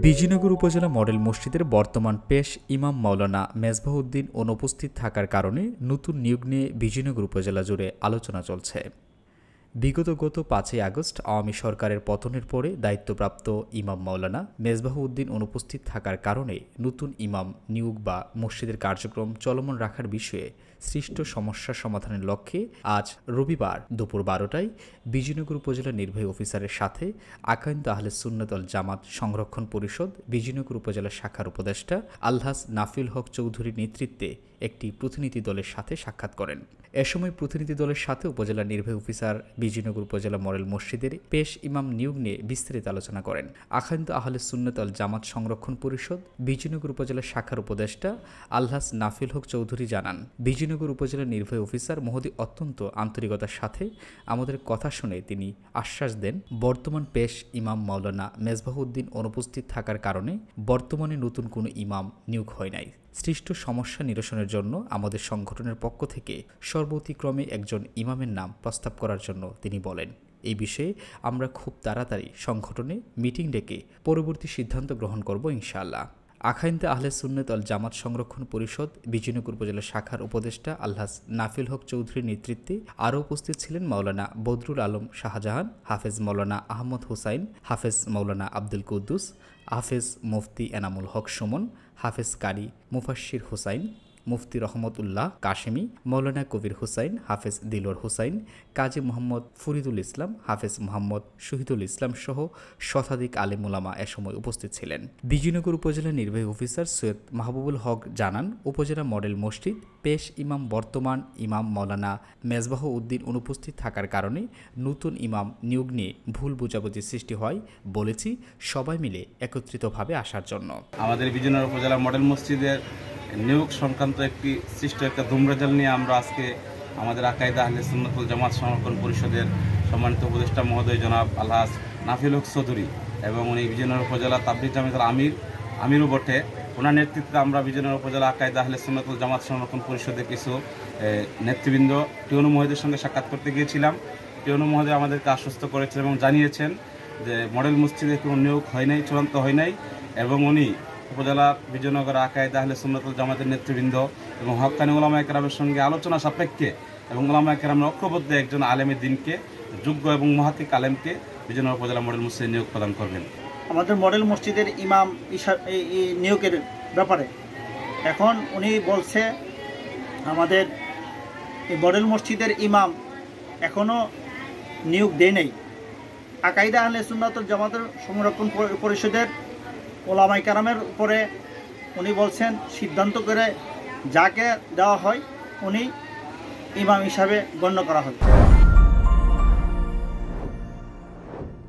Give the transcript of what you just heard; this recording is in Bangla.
বিজিনগর উপজেলা মডেল মসজিদের বর্তমান পেশ ইমাম মাওলানা মেজবাহউদ্দিন অনুপস্থিত থাকার কারণে নতুন নিয়োগ নিয়ে বিজিনগর উপজেলা জুড়ে আলোচনা চলছে। গত 5 আগস্ট আওয়ামী সরকারের পতনের পরে দায়িত্বপ্রাপ্ত ইমাম মাওলানা মেজবাহউদ্দিন অনুপস্থিত থাকার কারণে নতুন ইমাম নিয়োগ বা মসজিদের কার্যক্রম চলমান রাখার বিষয়ে সৃষ্ট সমস্যা সমাধানের লক্ষ্যে আজ রবিবার দুপুর 12টায় বিজিনগর উপজেলা নির্বাহী অফিসারের সাথে আকায়েমে আহলে সুন্নাত ওয়াল জামাত সংরক্ষণ পরিষদ বিজিনগর উপজেলা শাখার উপদেষ্টা আলহাজ নাফিল হক চৌধুরীর নেতৃত্বে একটি প্রতিনিধি দলের সাথে সাক্ষাৎ করেন। এ সময় প্রতিনিধি দলের সাথে উপজেলা নির্বাহী অফিসার বিজিনগর উপজেলা মডেল মসজিদের পেশ ইমাম নিয়োগ নিয়ে বিস্তারিত আলোচনা করেন। আকায়েমে আহলে সুন্নাত ওয়াল জামাত সংরক্ষণ পরিষদ বিজিনগর উপজেলা শাখার উপদেষ্টা আলহাজ নাফিল হক চৌধুরী জানান, বিজিনগর উপজেলা নির্বাহী অফিসার মহোদয় অত্যন্ত আন্তরিকতার সাথে আমাদের কথা শুনে তিনি আশ্বাস দেন, বর্তমান পেশ ইমাম মাওলানা মেজবাহউদ্দিন অনুপস্থিত থাকার কারণে বর্তমানে নতুন কোনো ইমাম নিয়োগ হয় নাই। সৃষ্ট সমস্যা নিরসনের জন্য আমাদের সংগঠনের পক্ষ থেকে সর্বতিক্রমে একজন ইমামের নাম প্রস্তাব করার জন্য তিনি বলেন। এই বিষয়ে আমরা খুব তাড়াতাড়ি সংগঠনে মিটিং ডেকে পরবর্তী সিদ্ধান্ত গ্রহণ করব ইনশাআল্লাহ। আকায়েমে আহলে সুন্নাত ওয়াল জামাত সংরক্ষণ পরিষদ বিজিনগর উপজেলা শাখার উপদেষ্টা আলহাজ নাফিল হক চৌধুরীর নেতৃত্বে আরও উপস্থিত ছিলেন মাওলানা বদরুল আলম শাহজাহান, হাফেজ মাওলানা আহমদ হুসাইন, হাফেজ মাওলানা আব্দুল কুদ্দুস, হাফেজ মুফতি এনামুল হক সুমন, হাফেজ কারি মুফাশির হুসাইন, মুফতি রহমতুল্লাহ কাশেমি, মাওলানা কবির হুসাইন, হাফেজ দিলওয়ার হুসাইন, কাজী মোহাম্মদ ফরিদুল ইসলাম, হাফেজ মোহাম্মদ শহীদুল ইসলাম সহ শতাধিক আলেম উলামা এ সময় উপস্থিত ছিলেন। বিজিনগর উপজেলা নির্বাহী অফিসার সৈয়দ মাহবুবুল হক জানান, উপজেলা মডেল মসজিদ পেশ ইমাম বর্তমান ইমাম মাওলানা মেজবাহউদ্দিন অনুপস্থিত থাকার কারণে নতুন ইমাম নিয়োগ নিয়ে ভুল বোঝাবুঝি সৃষ্টি হয়। বলেছি সবাই মিলে একত্রিতভাবে আসার জন্য। আমাদের বিজিনগর উপজেলা মডেল মসজিদের নিয়োগ সংক্রান্ত সৃষ্ট একটা ধুমরেজাল নিয়ে আমরা আজকে আমাদের আকায়েমে আহলে সুন্নাত ওয়াল জামাত সংরক্ষণ পরিষদের সম্মানিত উপদেষ্টা মহোদয় জনাব আলহাজ নাফিল হক চৌধুরী এবং উনি বিজয়নগর উপজেলা তাবলিগ জামাতের আমিরও বটে, ওনার নেতৃত্বে আমরা বিজয়নগর উপজেলা আকায়েমে আহলে সুন্নাত ওয়াল জামাত সংরক্ষণ পরিষদের কিছু নেতৃবৃন্দ টিউনু মহোদয়ের সঙ্গে সাক্ষাৎ করতে গিয়েছিলাম। টিউনু মহোদয় আমাদেরকে আশ্বস্ত করেছেন এবং জানিয়েছেন যে মডেল মসজিদে কোনো নিয়োগ হয় নাই, চূড়ান্ত হয় নাই, এবং উনি উপজেলা বিজয়নগর আকায়েমে আহলে সুন্নাত ওয়াল জামাতের নেতৃবৃন্দ এবং হক্কানি উলামায়ে কেরামের সঙ্গে আলোচনা সাপেক্ষে এবং উলামায়ে কেরামের ঐক্যবদ্ধ একজন আলেমের দিনকে যোগ্য এবং মহাতিক আলেমকে বিজয়নগর উপজেলা মডেল মসজিদে নিয়োগ প্রদান করবেন। আমাদের মডেল মসজিদের ইমাম নিয়োগের ব্যাপারে এখন উনি বলছে আমাদের এই মডেল মসজিদের ইমাম এখনও নিয়োগ দেয় নেই। আকায়েমে আহলে সুন্নাত ওয়াল জামাতের সংরক্ষণ পরিষদের ওলামায়ে কেরামের উপরে উনি বলছেন সিদ্ধান্ত করে যাকে দেওয়া হয় উনি ইমাম হিসাবে গণ্য করা হয়।